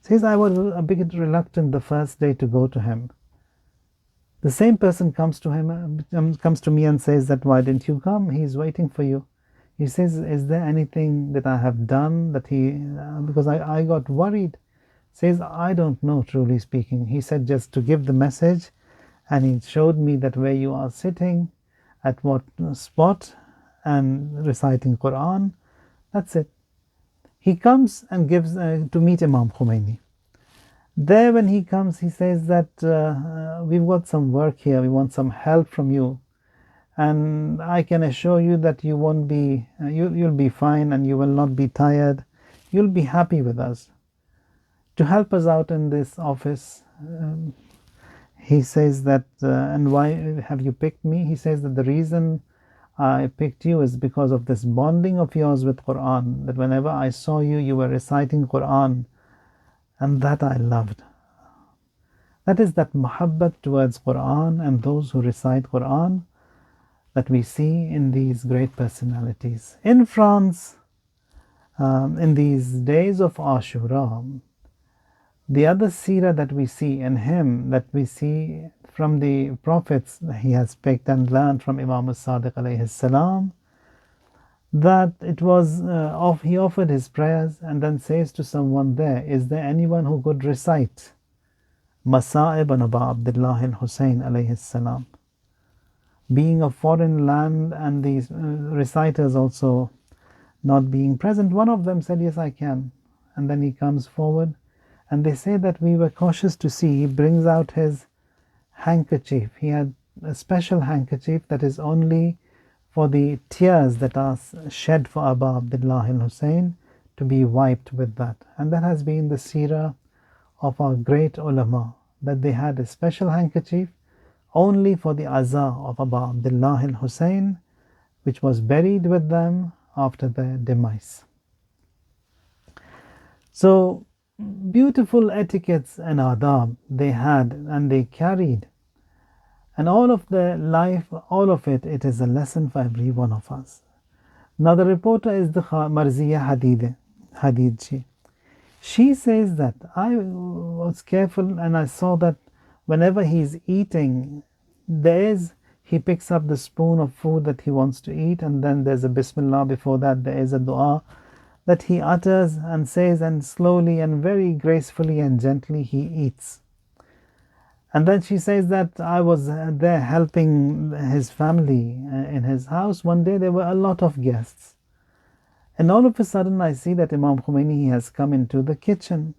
Says I was a bit reluctant the first day to go to him. The same person comes to me and says that why didn't you come? He's waiting for you. He says, is there anything that I have done that because I got worried. Says, I don't know, truly speaking. He said just to give the message, and he showed me that where you are sitting, at what spot, and reciting Quran. That's it. He comes and gives to meet Imam Khomeini. There when he comes, he says that we've got some work here, we want some help from you, and I can assure you that you won't be, you'll be fine, and you will not be tired. You'll be happy with us. To help us out in this office, he says that, and why have you picked me? He says that the reason I picked you is because of this bonding of yours with Quran, that whenever I saw you, you were reciting Quran, and that I loved. That is that muhabbat towards Quran and those who recite Quran that we see in these great personalities. In France, in these days of Ashura, the other seerah that we see in him, that we see from the prophets he has picked and learned from Imam as-Sadiq alayhi salam, that it was he offered his prayers and then says to someone there, is there anyone who could recite Masa'ib an Aba Abdullah al-Hussein alayhi salam? Being a foreign land and these reciters also not being present, one of them said, yes, I can. And then he comes forward, and they say that we were cautious to see, he brings out his handkerchief. He had a special handkerchief that is only for the tears that are shed for Aba Abdullah al-Hussein to be wiped with that. And that has been the seerah of our great ulama, that they had a special handkerchief only for the aza of Aba Abdullah al-Hussein, which was buried with them after their demise. So beautiful etiquettes and adab they had and they carried, and all of their life, all of it, it is a lesson for every one of us. Now the reporter is the Marziya Hadidji. She says that I was careful and I saw that whenever he's eating, he picks up the spoon of food that he wants to eat, and then there's a Bismillah before that, there is a dua that he utters and says, and slowly and very gracefully and gently he eats. And then she says that I was there helping his family in his house. One day there were a lot of guests, and all of a sudden I see that Imam Khomeini has come into the kitchen.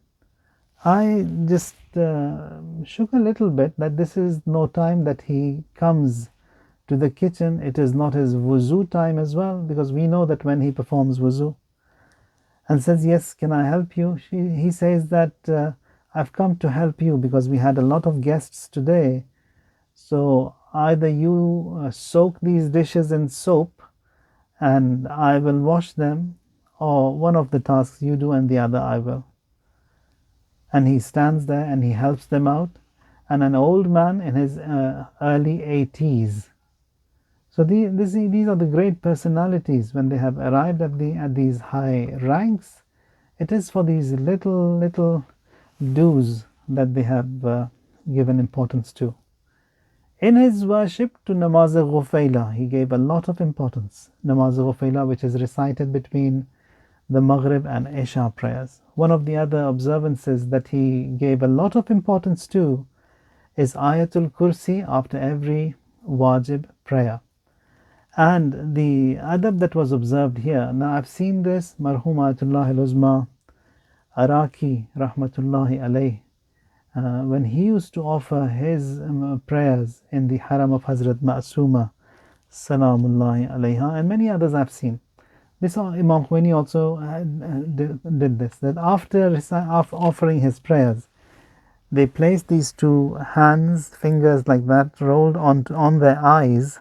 I just shook a little bit that this is no time that he comes to the kitchen. It is not his wuzu time as well, because we know that when he performs wuzu, and says, yes, can I help you? He says that I've come to help you because we had a lot of guests today. So either you soak these dishes in soap and I will wash them, or one of the tasks you do and the other I will. And he stands there and he helps them out. And an old man in his early 80s. So these are the great personalities. When they have arrived at these high ranks, it is for these little dues that they have given importance to. In his worship to Namaz-e-Ghufayla, he gave a lot of importance. Namaz-e-Ghufayla, which is recited between the Maghrib and Isha prayers. One of the other observances that he gave a lot of importance to is Ayatul Kursi after every wajib prayer. And the adab that was observed here, now I've seen this, Marhum Ayatullah al-Uzma Araki Rahmatullahi alayh, when he used to offer his prayers in the haram of Hazrat Ma'suma Salamullahi alayha, and many others I've seen. This Imam Khomeini also did this, that after offering his prayers, they placed these two fingers like that, rolled on their eyes,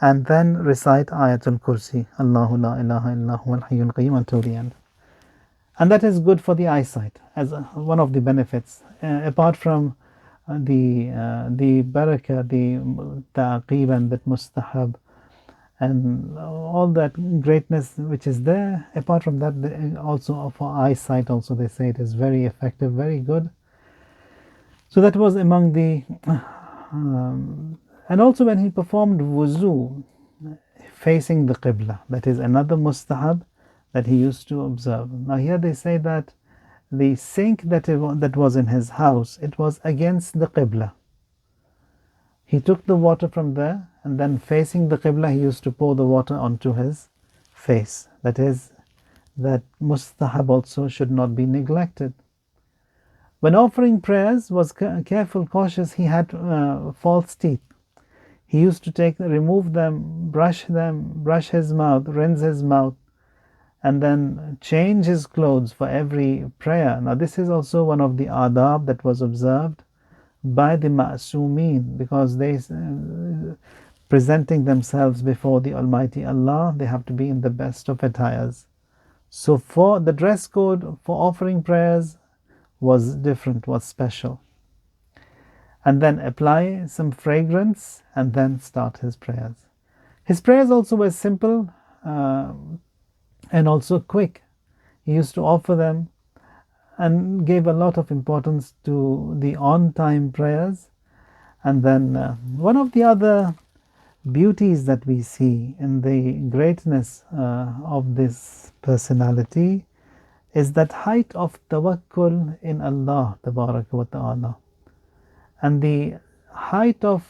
and then recite Ayatul Kursi, Allahu la ilaha illa huwal hayyul qayyum, until the end. And that is good for the eyesight, as one of the benefits. Apart from the barakah, the ta'qib and that mustahab, and all that greatness which is there, apart from that, also for eyesight also they say it is very effective, very good. So that was among the and also when he performed wuzu facing the qibla, that is another mustahab that he used to observe. Now here they say that the sink that was in his house, it was against the qibla. He took the water from there, and then facing the qibla he used to pour the water onto his face. That is, that mustahab also should not be neglected. When offering prayers, was careful, cautious. He had false teeth. He used to remove them, brush his mouth, rinse his mouth, and then change his clothes for every prayer. Now this is also one of the adab that was observed by the Ma'sumin, because they presenting themselves before the Almighty Allah, they have to be in the best of attires. So for the dress code for offering prayers was different, was special. And then apply some fragrance and then start his prayers. His prayers also were simple and also quick. He used to offer them and gave a lot of importance to the on-time prayers. And then one of the other beauties that we see in the greatness of this personality is that height of tawakkul in Allah tabaraka wa ta'ala, and the height of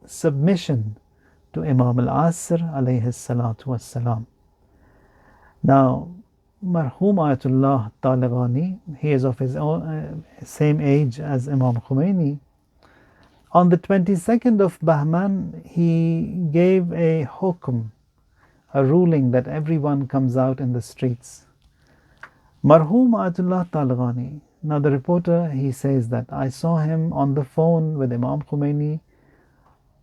submission to Imam al-Asr alayhi salatu wassalam. Now, Marhum Ayatullah Talibani, he is of his own same age as Imam Khomeini. On the 22nd of Bahman, he gave a hukum, a ruling that everyone comes out in the streets. Marhum Ayatullah Talibani. Now the reporter, he says that I saw him on the phone with Imam Khomeini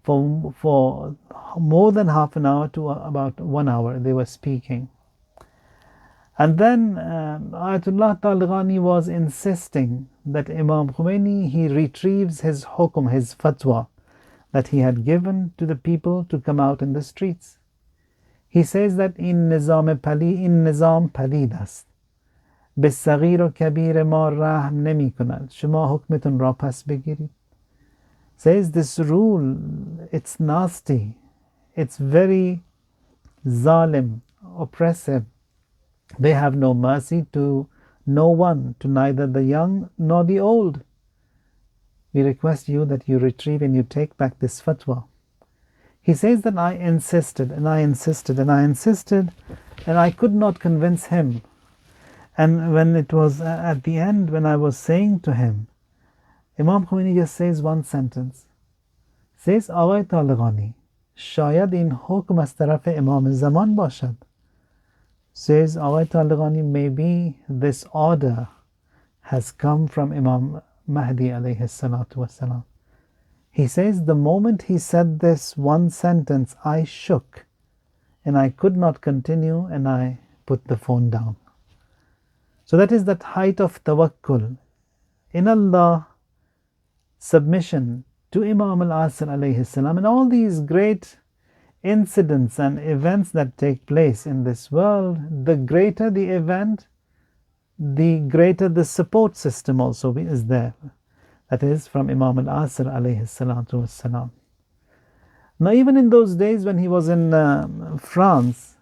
for more than half an hour to about 1 hour. They were speaking. And then Ayatollah Talghani was insisting that Imam Khomeini, he retrieves his hukum, his fatwa that he had given to the people to come out in the streets. He says that in nizam palid ast, بالصغير و کبیر ما رحم نمی کند شما حکمتون را پس بگیرید. Says this rule, it's nasty, it's very zalim, oppressive. They have no mercy to no one, to neither the young nor the old. We request you that you retrieve and you take back this fatwa. He says that I insisted and I insisted and I insisted and I could not convince him. And when it was at the end, when I was saying to him, Imam Khomeini just says one sentence. Says, Aghay Talghani, shayad in hukm az taraf Imam Zaman bashad. Says, Aghay Talghani, maybe this order has come from Imam Mahdi alayhi salatu wasalam. He says, the moment he said this one sentence, I shook and I could not continue and I put the phone down. So that is that height of tawakkul in Allah, submission to Imam al-Asr alayhi salam, and all these great incidents and events that take place in this world. The greater the event, the greater the support system also is there. That is from Imam al-Asr alayhi salatu wassalam. Now even in those days when he was in France,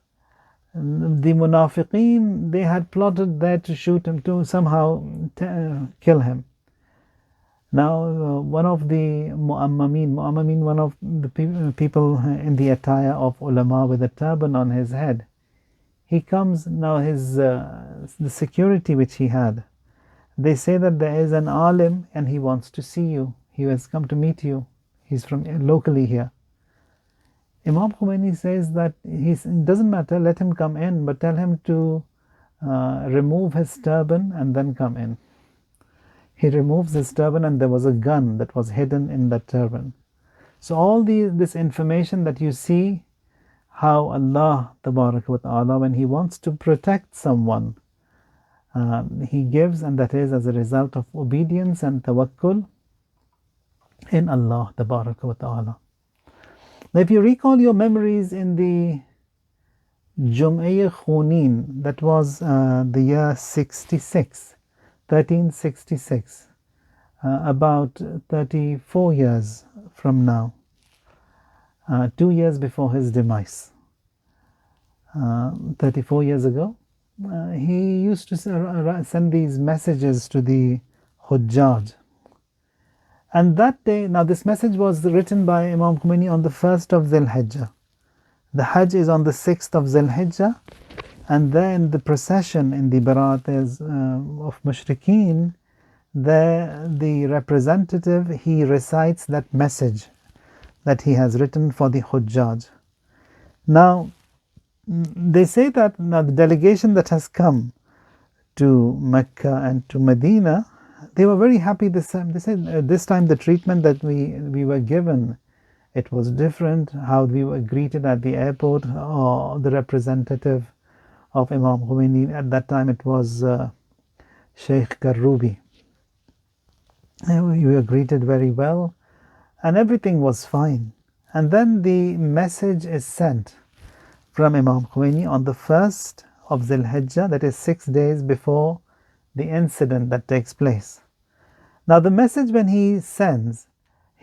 the munafiqeen, they had plotted there to shoot him, to somehow kill him. Now one of the mu'ammamin, one of the people in the attire of ulama with a turban on his head, he comes. Now his the security which he had, they say that there is an alim and he wants to see you. He has come to meet you. He's from locally here. Imam Khomeini says that it doesn't matter, let him come in, but tell him to remove his turban and then come in. He removes his turban and there was a gun that was hidden in that turban. So all this information that you see, how Allah tabaraka wa ta'ala, when He wants to protect someone, He gives, and that is as a result of obedience and tawakkul in Allah tabaraka wa ta'ala. Now if you recall your memories in the Jum'ah Khunin, that was the year 1366, about 34 years from now, 2 years before his demise. 34 years ago, he used to send these messages to the Hujjaj. And that day, now this message was written by Imam Khomeini on the 1st of Zil Hijjah. The Hajj is on the 6th of Zil Hijjah, and then the procession in the Barat is of Mushrikeen. There, the representative, he recites that message that he has written for the Hujjaj. Now, they say that now the delegation that has come to Mecca and to Medina, they were very happy this time. They said this time the treatment that we were given, it was different. How we were greeted at the airport, or the representative of Imam Khomeini at that time, it was Sheikh Karoubi. We were greeted very well, and everything was fine. And then the message is sent from Imam Khomeini on the 1st of Zil Hijjah, that is 6 days before the incident that takes place. Now the message when he sends,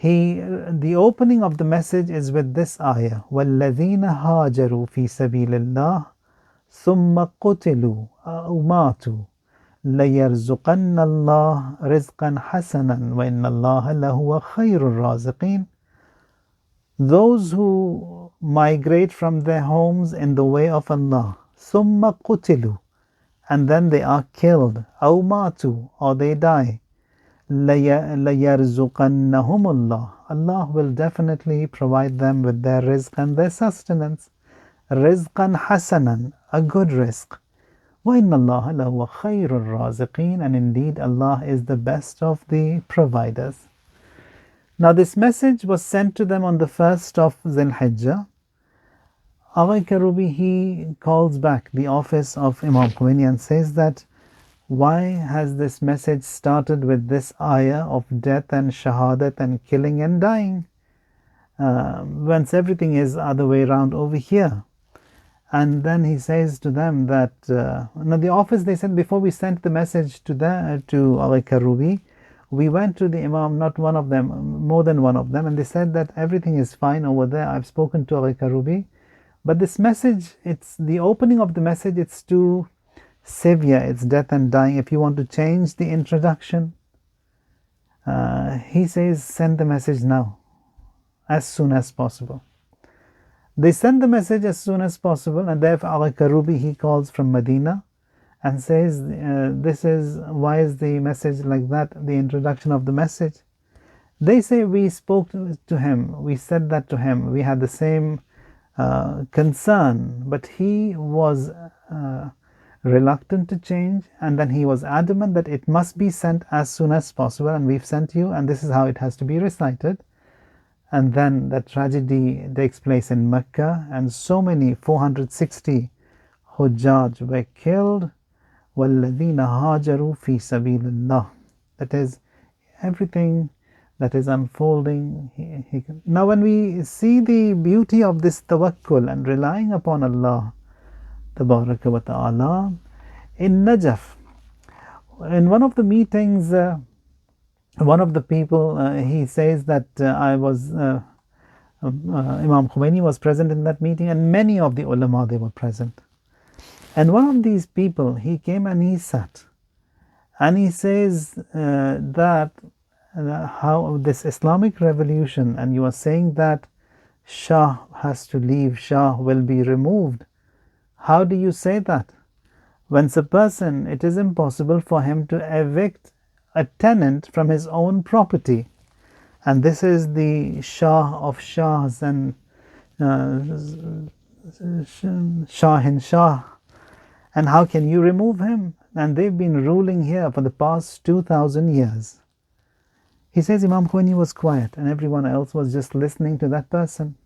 the opening of the message is with this ayah, وَالَّذِينَ هَاجَرُوا فِي سَبِيلِ اللَّهِ ثُمَّ قُتِلُوا أَوْ مَاتُوا لَيَرْزُقَنَّ اللَّهُ رِزْقًا حَسَنًا وَإِنَّ اللَّهَ لَهُوَ خَيْرُ الرَّازِقِينَ. Those who migrate from their homes in the way of Allah, ثُمَّ قُتِلُوا, and then they are killed, أَوْ مَاتُوا, or they die, لَيَرْزُقَنَّهُمُ اللَّهُ, Allah will definitely provide them with their rizq and their sustenance. رِزْقًا حَسَنًا, a good rizq. وَإِنَّ اللَّهَ لَهُوَ خَيْرُ الرَّازِقِينَ, and indeed Allah is the best of the providers. Now this message was sent to them on the 1st of Zil Hijjah. Agha Karoubi, he calls back the office of Imam Khomeini and says that, why has this message started with this ayah of death and shahadat and killing and dying, once everything is other way around over here? And then he says to them that, now the office, they said, before we sent the message to Agha Karoubi, we went to the Imam, not one of them, more than one of them, and they said that everything is fine over there. I've spoken to Agha Karoubi, but this message, it's the opening of the message, it's too severe, it's death and dying. If you want to change the introduction, he says, send the message now, as soon as possible. They send the message as soon as possible, and therefore Agha Karoubi, he calls from Medina and says, why is the message like that, the introduction of the message? They say, we spoke to him, we said that to him, we had the same concern, but he was reluctant to change, and then he was adamant that it must be sent as soon as possible, and we've sent you, and this is how it has to be recited. And then the tragedy takes place in Mecca, and so many 460 Hujjaj were killed. وَالَّذِينَ هَاجَرُوا فِي سَبِيلِ اللَّهِ. That is everything that is unfolding. Now when we see the beauty of this tawakkul and relying upon Allah Tabaraka wa Ta'ala, in Najaf, in one of the meetings, one of the people, he says that Imam Khomeini was present in that meeting, and many of the ulama, they were present. And one of these people, he came and he sat, and he says that how this Islamic revolution, and you are saying that Shah has to leave, Shah will be removed. How do you say that? When a person, it is impossible for him to evict a tenant from his own property, and this is the Shah of Shahs and Shahin Shah, and how can you remove him? And they've been ruling here for the past 2000 years. He says Imam Khomeini was quiet, and everyone else was just listening to that person.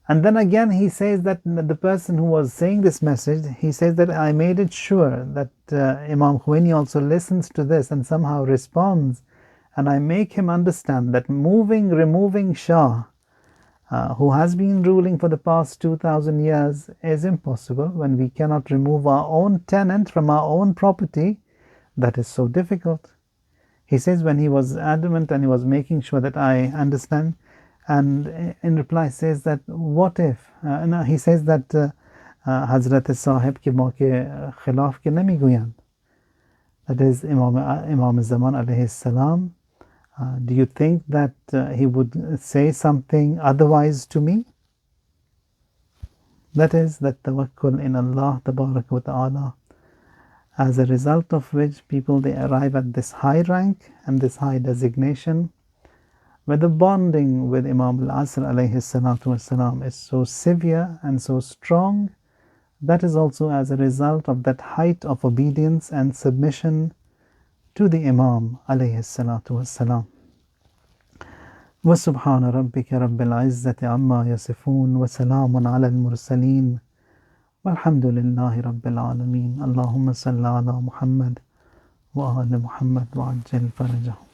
And then again he says that the person who was saying this message, he says that I made it sure that Imam Khomeini also listens to this and somehow responds, and I make him understand that removing Shah, who has been ruling for the past 2000 years, is impossible. When we cannot remove our own tenant from our own property, that is so difficult. He says when he was adamant and he was making sure that I understand, and in reply says that what if, he says that Hazrat Sahib ke mauke khilaf ke nami guyan, that is Imam Zaman alayhi salam, do you think that he would say something otherwise to me? That is that tawakkul in Allah Tabaraka wa Ta'ala, as a result of which people, they arrive at this high rank and this high designation, where the bonding with Imam al-Asr alayhi salatu wasalam is so severe and so strong. That is also as a result of that height of obedience and submission to the Imam alayhi salatu wassalam. وسبحان ربك رب العزة عما يصفون وسلام على المرسلين والحمد لله رب العالمين. اللهم صل على محمد وآل محمد وعجل فرجهم.